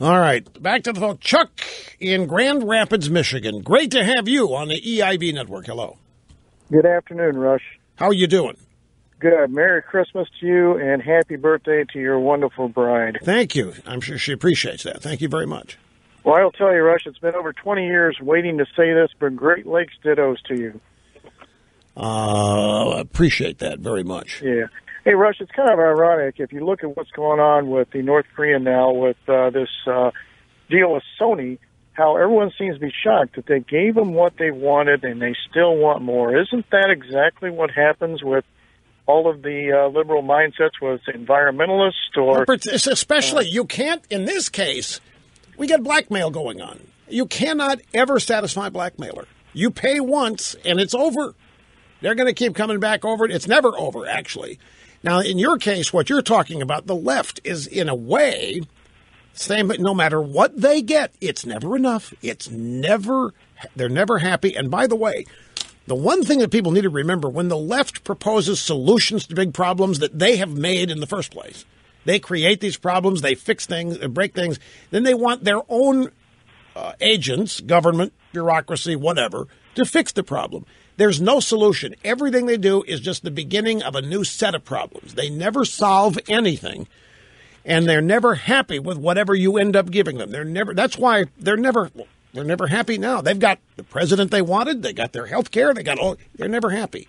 All right, back to the phone. Chuck in Grand Rapids, Michigan. Great to have you on the EIB network. Hello. Good afternoon, Rush. How are you doing? Good. Merry Christmas to you and happy birthday to your wonderful bride. Thank you. I'm sure she appreciates that. Thank you very much. Well, I'll tell you, Rush, it's been over 20 years waiting to say this, but Great Lakes dittos to you. I appreciate that very much. Yeah. Hey, Rush, it's kind of ironic if you look at what's going on with the North Korean now with this deal with Sony, how everyone seems to be shocked that they gave them what they wanted and they still want more. Isn't that exactly what happens with all of the liberal mindsets with environmentalists? Or especially, you can't, in this case, we get blackmail going on. You cannot ever satisfy a blackmailer. You pay once and it's over. They're going to keep coming back over it. It's never over, actually. Now, in your case, what you're talking about, the left is, in a way, saying that no matter what they get, it's never enough. They're never happy. And by the way, the one thing that people need to remember, when the left proposes solutions to big problems that they have made in the first place, they create these problems, they fix things, break things, then they want their own agents, government, bureaucracy, whatever, to fix the problem. There's no solution. Everything they do is just the beginning of a new set of problems. They never solve anything, and they're never happy with whatever you end up giving them. That's why they're never happy now. They've got the president they wanted. They got their health care. They're never happy.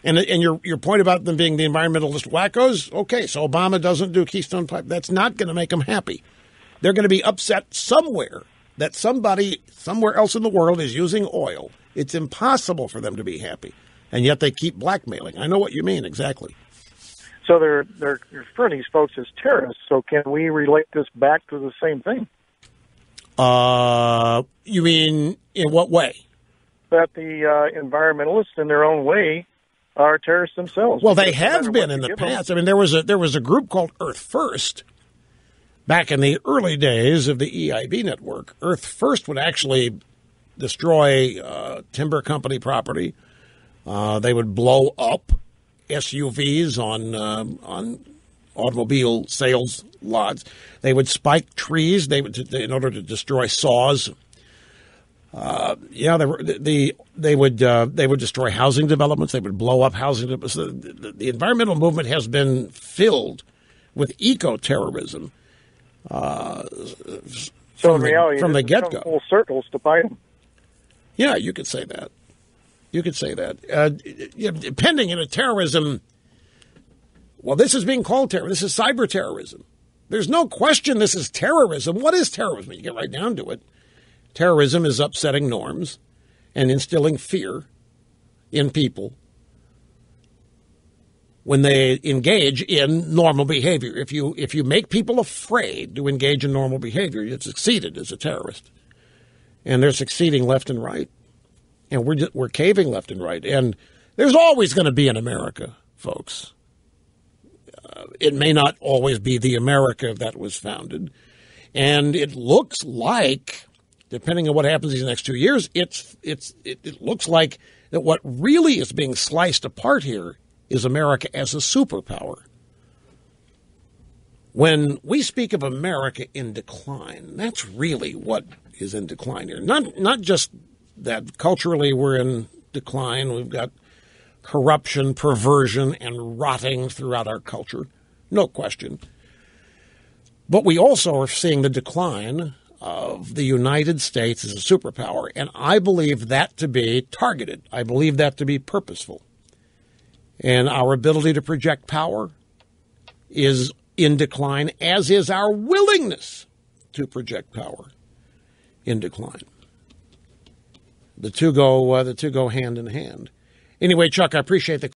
And your point about them being the environmentalist wackos, okay, so Obama doesn't do Keystone Pipe. That's not going to make them happy. They're going to be upset somewhere that somebody somewhere else in the world is using oil. It's impossible for them to be happy, and yet they keep blackmailing. I know what you mean, exactly. So they're referring to these folks as terrorists, so can we relate this back to the same thing? You mean in what way? That the environmentalists, in their own way, are terrorists themselves. Well, they have been in the past. I mean, there was a group called Earth First back in the early days of the EIB network. Earth First would actually destroy timber company property. They would blow up SUVs on automobile sales lots. They would spike trees. In order to destroy saws. They would destroy housing developments. They would blow up housing developments. The environmental movement has been filled with eco-terrorism. So in reality, from the get-go, full circles to fight them. Yeah, you could say that. Depending on terrorism, well, this is being called terrorism. This is cyber terrorism. There's no question this is terrorism. What is terrorism? You get right down to it. Terrorism is upsetting norms and instilling fear in people when they engage in normal behavior. If you make people afraid to engage in normal behavior, you've succeeded as a terrorist. And they're succeeding left and right. And we're caving left and right. And there's always going to be an America, folks. It may not always be the America that was founded. And it looks like, depending on what happens these next 2 years, it looks like that what really is being sliced apart here is America as a superpower. When we speak of America in decline, that's really what is in decline here. Not just that culturally we're in decline. We've got corruption, perversion, and rotting throughout our culture. No question. But we also are seeing the decline of the United States as a superpower. And I believe that to be targeted. I believe that to be purposeful. And our ability to project power is in decline, as is our willingness to project power in decline. The two go hand in hand. Anyway, Chuck, I appreciate the